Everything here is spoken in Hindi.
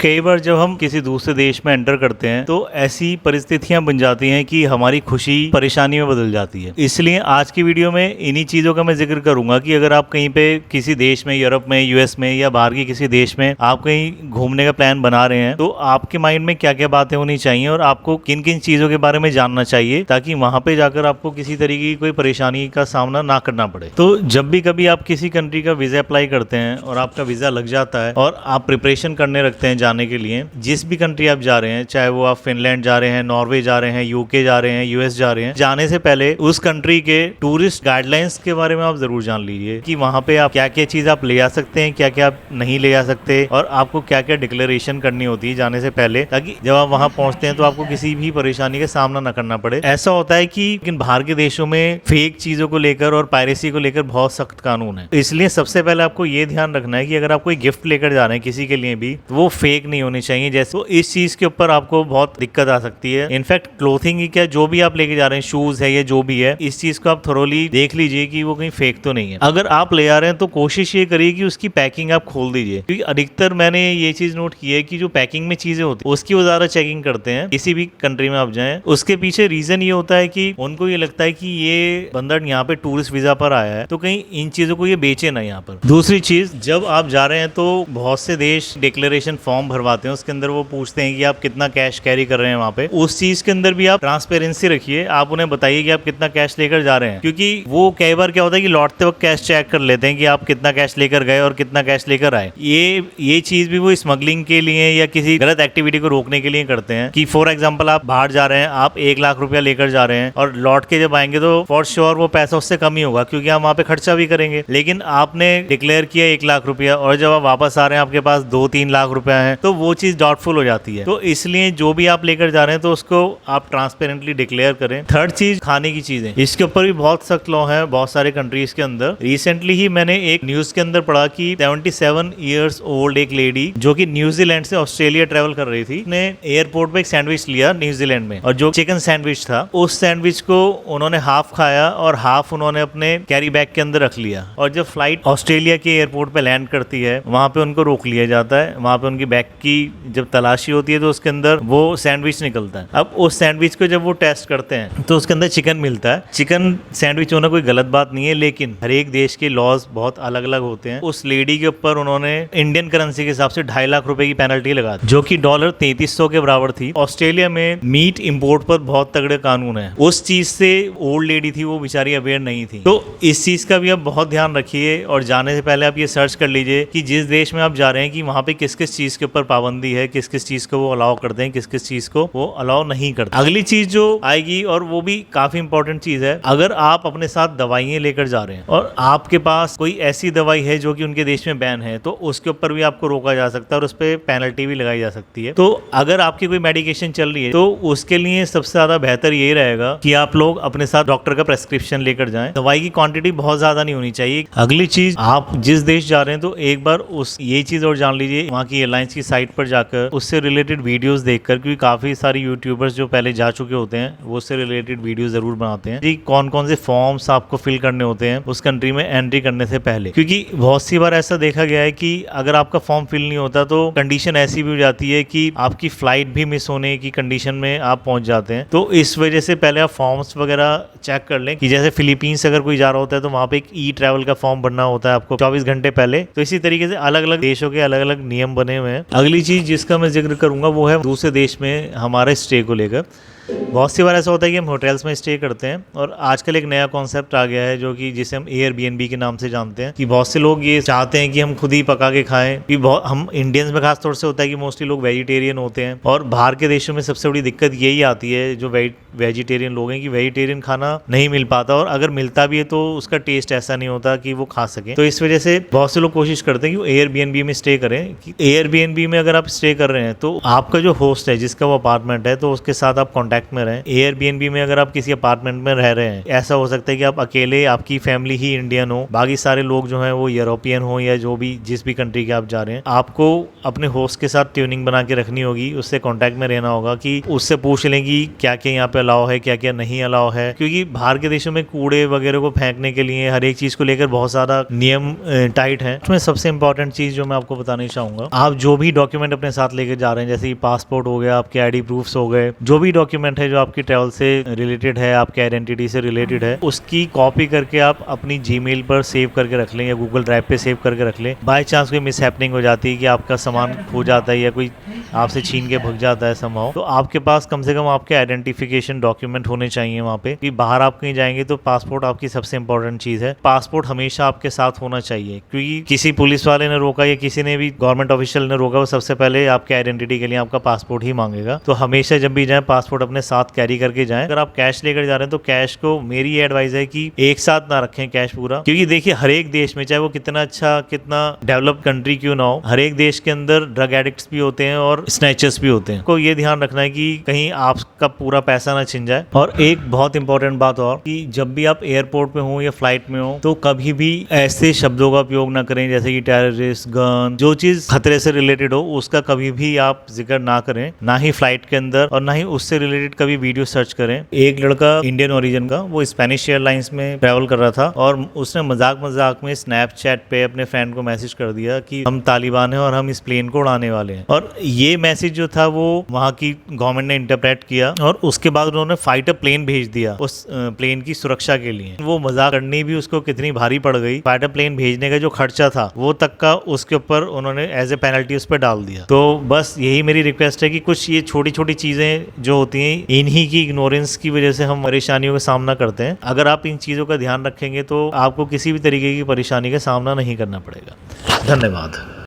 कई बार जब हम किसी दूसरे देश में एंटर करते हैं तो ऐसी परिस्थितियां बन जाती हैं कि हमारी खुशी परेशानी में बदल जाती है। इसलिए आज की वीडियो में इन्हीं चीज़ों का मैं जिक्र करूंगा कि अगर आप कहीं पे किसी देश में, यूरोप में, यूएस में या बाहर के किसी देश में आप कहीं घूमने का प्लान बना रहे हैं तो आपके माइंड में क्या क्या बातें होनी चाहिए और आपको किन किन चीज़ों के बारे में जानना चाहिए ताकि वहां पे जाकर आपको किसी तरीके की कोई परेशानी का सामना ना करना पड़े। तो जब भी कभी आप किसी कंट्री का वीज़ा अप्लाई करते हैं और आपका वीज़ा लग जाता है और आप प्रिपरेशन करने रखते हैं जाने के लिए, जिस भी कंट्री आप जा रहे हैं, चाहे वो आप फिनलैंड जा रहे हैं, नॉर्वे जा रहे हैं, यूके जा रहे हैं, यूएस जा रहे हैं, जाने से पहले उस कंट्री के टूरिस्ट गाइडलाइंस के बारे में आप जरूर जान लीजिए कि वहां पे आप क्या क्या चीज आप ले आ सकते हैं, क्या क्या आप नहीं ले आ सकते और आपको क्या क्या डिक्लेरेशन करनी होती है जाने से पहले, ताकि जब आप वहां पहुंचते हैं तो आपको किसी भी परेशानी का सामना न करना पड़े। ऐसा होता है कि बाहर के देशों में फेक चीजों को लेकर और पायरेसी को लेकर बहुत सख्त कानून है। इसलिए सबसे पहले आपको ये ध्यान रखना है कि अगर आप कोई गिफ्ट लेकर जा रहे हैं किसी के लिए भी, तो वो फेक नहीं होनी चाहिए। जैसे तो इस चीज के ऊपर आपको बहुत दिक्कत आ सकती है। इनफैक्ट क्लोथिंग ही क्या, जो भी आप लेके जा रहे हैं, शूज है या जो भी है, इस चीज को आप थोरोली देख लीजिए कि वो कहीं फेक तो नहीं है। अगर आप ले आ रहे हैं तो कोशिश ये करिए कि उसकी पैकिंग आप खोल दीजिए, क्योंकि अधिकतर मैंने ये चीज नोट की है कि जो पैकिंग में चीजें होती है उसकी वो ज्यादा चेकिंग करते हैं। किसी भी कंट्री में आप जाएं, उसके पीछे रीजन ये होता है कि उनको ये लगता है कि ये बंदा यहाँ पे टूरिस्ट वीजा पर आया है तो कहीं इन चीजों को ये बेचे ना यहाँ पर। दूसरी चीज, जब आप जा रहे हैं तो बहुत से देश डिक्लेरेशन फॉर्म भरवाते हैं, उसके अंदर वो पूछते हैं कि आप कितना कैश कैरी कर रहे हैं वहाँ पे। उस चीज के अंदर भी आप ट्रांसपेरेंसी रखिए, आप उन्हें बताइए कि आप कितना कैश लेकर जा रहे हैं, क्योंकि वो कई बार क्या होता है कि लौटते वक्त कैश चेक कर लेते हैं कि आप कितना कैश लेकर गए और कितना कैश लेकर आए। ये चीज भी वो स्मगलिंग के लिए या किसी गलत एक्टिविटी को रोकने के लिए करते हैं कि फॉर एग्जाम्पल आप बाहर जा रहे हैं, आप 1 लाख रुपया लेकर जा रहे हैं और लौट के जब आएंगे तो फॉर श्योर वो पैसा उससे कम ही होगा, क्योंकि आप वहाँ पे खर्चा भी करेंगे। लेकिन आपने डिक्लेयर किया 1 लाख रुपया और जब आप वापस आ रहे हैं आपके पास 2-3 लाख रुपया है, तो वो चीज डाउटफुल हो जाती है। तो इसलिए जो भी आप लेकर जा रहे हैं तो उसको आप ट्रांसपेरेंटली डिक्लेयर करें। थर्ड चीज, खाने की चीजें, इसके ऊपर भी बहुत सख्त लॉ है बहुत सारे कंट्रीज के अंदर। रिसेंटली ही मैंने एक न्यूज के अंदर पढ़ा कि 77 ईयर्स ओल्ड एक लेडी जो कि न्यूजीलैंड से ऑस्ट्रेलिया ट्रेवल कर रही थी, ने एयरपोर्ट पे एक सैंडविच लिया न्यूजीलैंड में, और जो चिकन सैंडविच था उस सैंडविच को उन्होंने हाफ खाया और हाफ उन्होंने अपने कैरी बैग के अंदर रख लिया। और जब फ्लाइट ऑस्ट्रेलिया के एयरपोर्ट पे लैंड करती है वहां पे उनको रोक लिया जाता है। वहां पे उनकी बैग की जब तलाशी होती है तो उसके अंदर वो सैंडविच निकलता है। अब उस सैंडविच को जब वो टेस्ट करते हैं तो उसके अंदर चिकन मिलता है। चिकन सैंडविच होना कोई गलत बात नहीं है, लेकिन हर एक देश के लॉज बहुत अलग अलग होते हैं। उस लेडी के ऊपर उन्होंने इंडियन करेंसी के हिसाब से 2.5 लाख रुपए की पेनल्टी लगा दी, जो कि $3300 के बराबर थी। ऑस्ट्रेलिया में मीट इंपोर्ट पर बहुत तगड़े कानून है। उस चीज से ओल्ड लेडी थी, वो बेचारी अवेयर नहीं थी। तो इस चीज का भी आप बहुत ध्यान रखिए और जाने से पहले आप ये सर्च कर लीजिए कि जिस देश में आप जा रहे हैं कि वहां पे किस किस चीज के ऊपर पाबंदी है, किस किस चीज को वो अलाउ करते हैं, किस किस चीज को वो अलाउ नहीं करते। अगली चीज जो आएगी, और वो भी काफी इंपॉर्टेंट चीज है, अगर आप अपने साथ दवाइयां लेकर जा रहे हैं और आपके पास कोई ऐसी दवाई है जो कि उनके देश में बैन है, तो उसके ऊपर भी आपको रोका जा सकता है और उस पर पेनल्टी भी लगाई जा सकती है। तो अगर आपकी कोई मेडिकेशन चल रही है तो उसके लिए सबसे ज्यादा बेहतर यही रहेगा कि आप लोग अपने साथ डॉक्टर का प्रेस्क्रिप्शन लेकर जाएं। दवाई की क्वांटिटी बहुत ज्यादा नहीं होनी चाहिए। अगली चीज, आप जिस देश जा रहे हैं तो एक बार ये चीज और जान लीजिए, वहाँ की एयरलाइंस की साइट पर जाकर उससे रिलेटेड वीडियोस देखकर, क्योंकि काफी सारी यूट्यूबर्स जो पहले जा चुके होते हैं वो उससे रिलेटेड वीडियो जरूर बनाते हैं कि कौन कौन से फॉर्म्स आपको फिल करने होते हैं उस कंट्री में एंट्री करने से पहले। क्योंकि बहुत सी बार ऐसा देखा गया है कि अगर आपका फॉर्म फिल नहीं होता तो कंडीशन ऐसी भी हो जाती है कि आपकी फ्लाइट भी मिस होने की कंडीशन में आप पहुंच जाते हैं। तो इस वजह से पहले आप फॉर्म्स वगैरह चेक कर लें कि जैसे फिलीपींस अगर कोई जा रहा होता है तो वहां पे एक ई ट्रैवल का फॉर्म भरना होता है आपको 24 घंटे पहले। तो इसी तरीके से अलग अलग देशों के अलग अलग नियम बने हुए हैं। अगली चीज जिसका मैं जिक्र करूंगा वो है दूसरे देश में हमारे स्टे को लेकर। बहुत सी बार ऐसा होता है कि हम होटल्स में स्टे करते हैं और आजकल एक नया कॉन्सेप्ट आ गया है जो कि जिसे हम एयरबीएनबी के नाम से जानते हैं, कि बहुत से लोग ये चाहते हैं कि हम खुद ही पका के खाएं। कि हम इंडियंस में खास तौर से होता है कि मोस्टली लोग वेजिटेरियन होते हैं, और बाहर के देशों में सबसे बड़ी दिक्कत यही आती है जो वेजिटेरियन लोग हैं कि वेजिटेरियन खाना नहीं मिल पाता, और अगर मिलता भी है तो उसका टेस्ट ऐसा नहीं होता कि वो खा सकें। तो इस वजह से बहुत से लोग कोशिश करते हैं कि एयरबीएनबी में स्टे करें। कि एयरबीएनबी में अगर आप स्टे कर रहे हैं तो आपका जो होस्ट है, जिसका वो अपार्टमेंट है, तो उसके साथ आप कॉन्टैक्ट कांटेक्ट में रहें। एयरबीएनबी में अगर आप किसी अपार्टमेंट में रह रहे हैं, ऐसा हो सकता है कि आप अकेले, आपकी फैमिली ही इंडियन हो, बाकी सारे लोग जो हैं वो यूरोपियन हो या जो भी जिस भी कंट्री के आप जा रहे हैं, आपको अपने होस्ट के साथ ट्यूनिंग बना के रखनी होगी, उससे कांटेक्ट में रहना होगा कि उससे पूछ लें कि क्या क्या यहाँ पे अलाउ है, क्या क्या नहीं अलाउ है, क्योंकि बाहर के देशों में कूड़े वगैरह को फेंकने के लिए हर एक चीज को लेकर बहुत सारा नियम टाइट है। उसमें सबसे इंपॉर्टेंट चीज जो मैं आपको बताना चाहूंगा, आप जो भी डॉक्यूमेंट अपने साथ लेकर जा रहे हैं, जैसे कि पासपोर्ट हो गया, आपके आईडी प्रूफ्स हो गए, जो भी डॉक्यूमेंट है जो आपकी ट्रैवल से रिलेटेड है, आपके आइडेंटिटी से रिलेटेड है, उसकी कॉपी करके आप अपनी जीमेल पर सेव करके रख लें या गूगल ड्राइव पे सेव करके रख लें। बाय चांस कोई मिस हैपनिंग हो जाती है कि आपका सामान खो जाता है या कोई आपसे छीन के भग जाता है समहाउ, तो आपके पास कम से कम आपके आइडेंटिफिकेशन डॉक्यूमेंट होने चाहिए वहाँ पे। कि बाहर आप कहीं जाएंगे तो पासपोर्ट आपकी सबसे इंपॉर्टेंट चीज है। पासपोर्ट हमेशा आपके साथ होना चाहिए, क्योंकि किसी पुलिस वाले ने रोका या किसी ने भी गवर्नमेंट ऑफिशियल ने रोका, वो सबसे पहले आपके आइडेंटिटी के लिए आपका पासपोर्ट ही मांगेगा। तो हमेशा जब भी जाए पासपोर्ट अपने साथ कैरी करके जाएं। अगर आप कैश लेकर जा रहे हैं तो कैश को मेरी एडवाइस है कि एक साथ ना रखें कैश पूरा, क्योंकि देखिए हर एक देश में, चाहे वो कितना अच्छा, कितना डेवलप कंट्री क्यों ना हो, हर एक देश के अंदर ड्रग एडिक्ट्स भी होते हैं और स्नैचर्स भी होते हैं। को ये ध्यान रखना है कि कहीं आपका पूरा पैसा ना छिन जाए। और एक बहुत इंपॉर्टेंट बात और, कि जब भी आप एयरपोर्ट पे हो या फ्लाइट में हो तो कभी भी ऐसे शब्दों का उपयोग ना करें जैसे कि टेररिस्ट, गन, जो चीज खतरे से रिलेटेड हो उसका कभी भी आप जिक्र ना करें, ना ही फ्लाइट के अंदर, और ना ही उससे रिलेटेड कभी वीडियो सर्च करें। एक लड़का इंडियन ओरिजिन का, वो स्पेनिश एयरलाइंस में ट्रैवल कर रहा था और उसने मजाक मजाक में स्नैपचैट पे अपने फ्रेंड को मैसेज कर दिया कि हम तालिबान हैं और हम इस प्लेन को उड़ाने वाले हैं। और ये मैसेज जो था वो वहाँ की गवर्नमेंट ने इंटरप्रेट किया और उसके बाद उन्होंने फाइटर प्लेन भेज दिया उस प्लेन की सुरक्षा के लिए। वो मजाक करनी भी उसको कितनी भारी पड़ गई, फाइटर प्लेन भेजने का जो खर्चा था वो तक का उसके ऊपर उन्होंने एज ए पेनल्टी उस पर डाल दिया। तो बस यही मेरी रिक्वेस्ट है कि कुछ ये छोटी छोटी चीजें जो होती हैं, इन्हीं की इग्नोरेंस की वजह से हम परेशानियों का सामना करते हैं। अगर आप इन चीजों का ध्यान रखेंगे तो आपको किसी भी तरीके की परेशानी का सामना नहीं करना पड़ेगा। धन्यवाद।